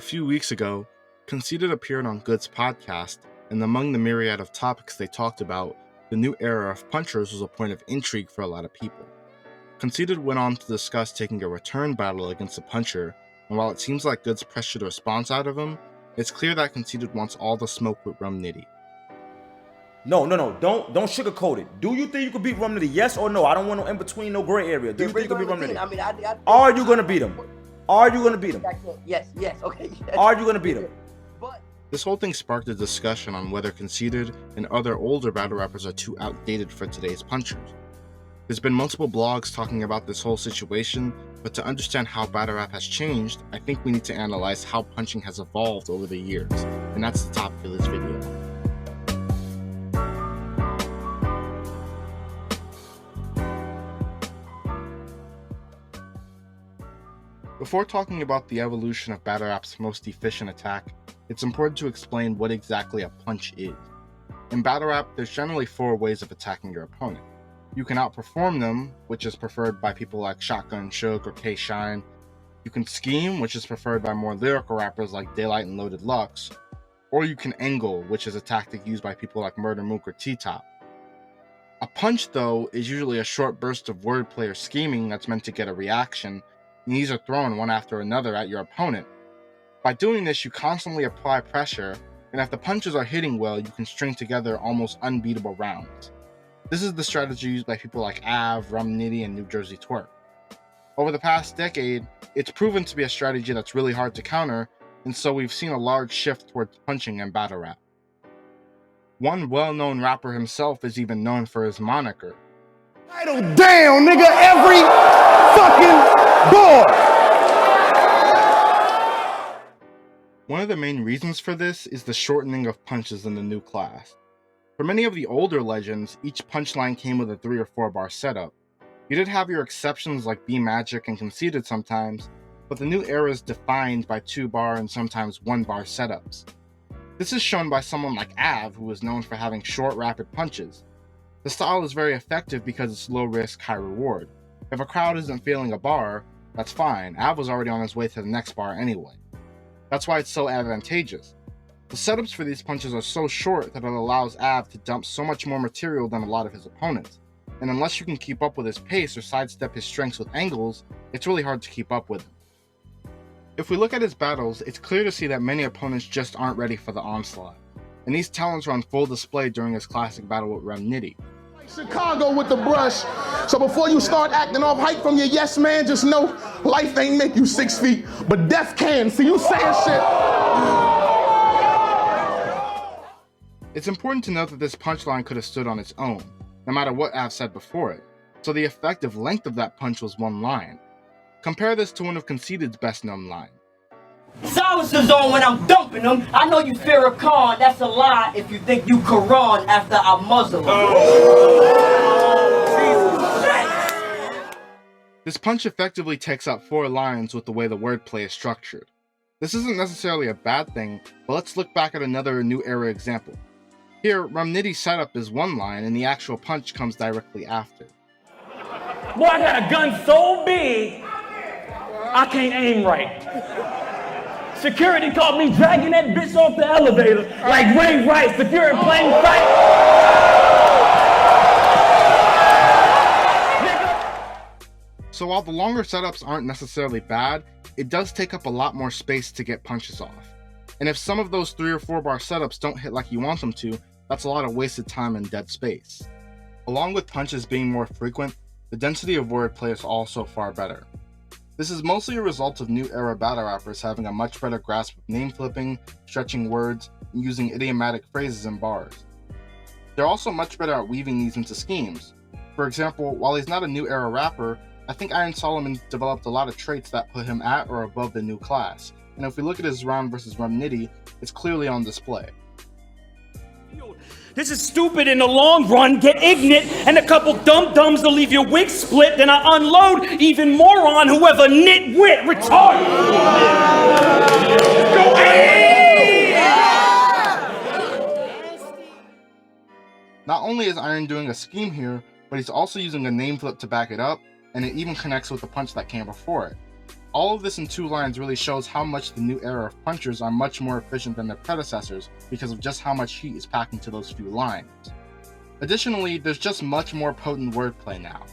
A few weeks ago, Conceited appeared on Good's podcast, and among the myriad of topics they talked about, the new era of punchers was a point of intrigue for a lot of people. Conceited went on to discuss taking a return battle against a puncher, and while it seems like Good's pressured a response out of him, it's clear that Conceited wants all the smoke with Rum Nitty. No. Don't sugarcoat it. Do you think you could beat Rum Nitty? Yes or no? I don't want no in between, no gray area. Do you think you could beat Rum Nitty? Are you gonna beat him? Are you gonna beat him? Yes, okay. Yes. Are you gonna beat him? This whole thing sparked a discussion on whether Conceited and other older battle rappers are too outdated for today's punchers. There's been multiple blogs talking about this whole situation, but to understand how battle rap has changed, I think we need to analyze how punching has evolved over the years, and that's the topic of this video. Before talking about the evolution of battle rap's most efficient attack, it's important to explain what exactly a punch is. In battle rap, there's generally 4 ways of attacking your opponent. You can outperform them, which is preferred by people like Shotgun Shook or K-Shine. You can scheme, which is preferred by more lyrical rappers like Daylight and Loaded Lux. Or you can angle, which is a tactic used by people like Murder Mook or T-Top. A punch, though, is usually a short burst of wordplay or scheming that's meant to get a reaction, and these are thrown one after another at your opponent. By doing this, you constantly apply pressure, and if the punches are hitting well, you can string together almost unbeatable rounds. This is the strategy used by people like Av, Rum Nitty, and New Jersey Twerk. Over the past decade, it's proven to be a strategy that's really hard to counter, and so we've seen a large shift towards punching in battle rap. One well-known rapper himself is even known for his moniker. Title down, nigga, every fucking bar. One of the main reasons for this is the shortening of punches in the new class. For many of the older legends, each punchline came with a 3 or 4 bar setup. You did have your exceptions like B Magic and Conceited sometimes, but the new era is defined by 2 bar and sometimes 1 bar setups. This is shown by someone like Av, who is known for having short, rapid punches. The style is very effective because it's low risk, high reward. If a crowd isn't feeling a bar, that's fine. Av was already on his way to the next bar anyway. That's why it's so advantageous. The setups for these punches are so short that it allows Av to dump so much more material than a lot of his opponents. And unless you can keep up with his pace or sidestep his strengths with angles, it's really hard to keep up with him. If we look at his battles, it's clear to see that many opponents just aren't ready for the onslaught. And these talents are on full display during his classic battle with Rum Nitty. Chicago with the brush. So before you start acting off hype from your yes man, just know life ain't make you 6 feet, but death can. See you saying shit. It's important to note that this punchline could have stood on its own, no matter what Av said before it, so the effective length of that punch was 1 line. Compare this to one of Conceited's best known lines. Silencers on when I'm dumping them. I know you fear a Khan. That's a lie if you think you Quran after I muzzle them. This punch effectively takes up 4 lines with the way the wordplay is structured. This isn't necessarily a bad thing, but let's look back at another new era example. Here, Rum Nitty's setup is 1 line and the actual punch comes directly after. Boy, I got a gun so big, I can't aim right. Security caught me dragging that bitch off the elevator like Ray Rice, secure in plain sight. So while the longer setups aren't necessarily bad, it does take up a lot more space to get punches off. And if some of those 3 or 4 bar setups don't hit like you want them to, that's a lot of wasted time and dead space. Along with punches being more frequent, the density of wordplay is also far better. This is mostly a result of new era battle rappers having a much better grasp of name flipping, stretching words, and using idiomatic phrases and bars. They're also much better at weaving these into schemes. For example, while he's not a new era rapper, I think Iron Solomon developed a lot of traits that put him at or above the new class, and if we look at his round versus Rum Nitty, it's clearly on display. This is stupid in the long run, get ignorant, and a couple dum-dums will leave your wig split, then I unload even more on whoever nitwit retarded. Go Not only is Iron doing a scheme here, but he's also using a name flip to back it up, and it even connects with the punch that came before it. All of this in 2 lines really shows how much the new era of punchers are much more efficient than their predecessors because of just how much heat is packed into those few lines. Additionally, there's just much more potent wordplay now.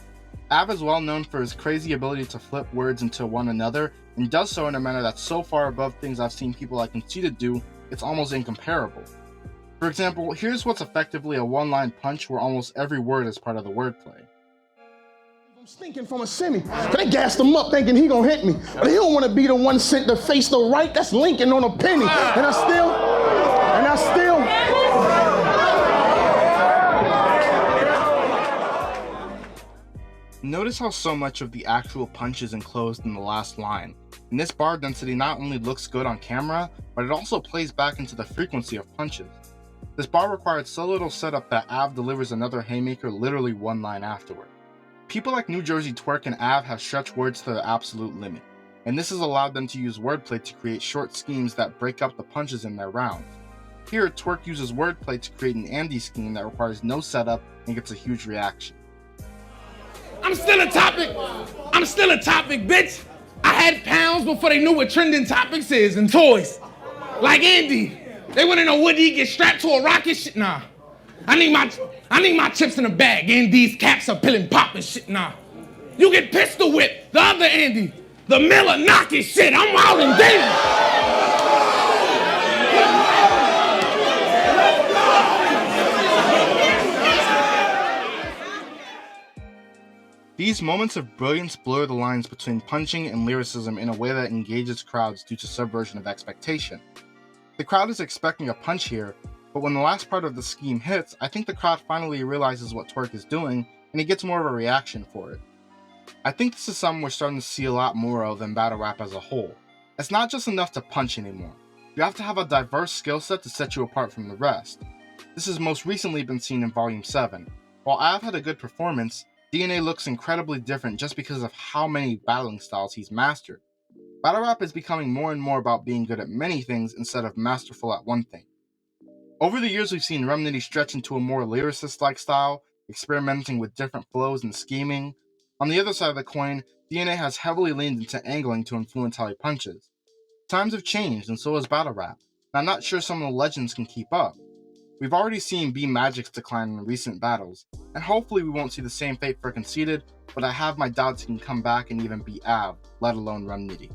Av is well known for his crazy ability to flip words into one another, and does so in a manner that's so far above things I've seen people like Conceited do, it's almost incomparable. For example, here's what's effectively a one-line punch where almost every word is part of the wordplay. I'm stinking from a semi. They gassed him up thinking he gonna hit me. But he don't want to be the one sent to face the right. That's Lincoln on a penny. And I still. Notice how so much of the actual punch is enclosed in the last line, and this bar density not only looks good on camera, but it also plays back into the frequency of punches. This bar required so little setup that Av delivers another haymaker literally 1 line afterward. People like New Jersey Twerk and Av have stretched words to the absolute limit, and this has allowed them to use wordplay to create short schemes that break up the punches in their rounds. Here, Twerk uses wordplay to create an Andy scheme that requires no setup and gets a huge reaction. I'm still a topic, bitch. I had pounds before they knew what trending topics is and toys. Like Andy, they wanna know would he get strapped to a rocket shit? Nah. I need my chips in a bag. Andy's caps are pillin' poppin' shit. Nah. You get pistol whipped. The other Andy, the Miller knocking shit. I'm out and down. These moments of brilliance blur the lines between punching and lyricism in a way that engages crowds due to subversion of expectation. The crowd is expecting a punch here, but when the last part of the scheme hits, I think the crowd finally realizes what Twerk is doing, and he gets more of a reaction for it. I think this is something we're starting to see a lot more of in battle rap as a whole. It's not just enough to punch anymore. You have to have a diverse skill set to set you apart from the rest. This has most recently been seen in Volume 7. While Av had a good performance, DNA looks incredibly different just because of how many battling styles he's mastered. Battle rap is becoming more and more about being good at many things instead of masterful at one thing. Over the years, we've seen Rum Nitty stretch into a more lyricist-like style, experimenting with different flows and scheming. On the other side of the coin, DNA has heavily leaned into angling to influence how he punches. Times have changed, and so has battle rap, and I'm not sure some of the legends can keep up. We've already seen B Magic's decline in recent battles, and hopefully we won't see the same fate for Conceited, but I have my doubts he can come back and even beat Av, let alone Rum Nitty.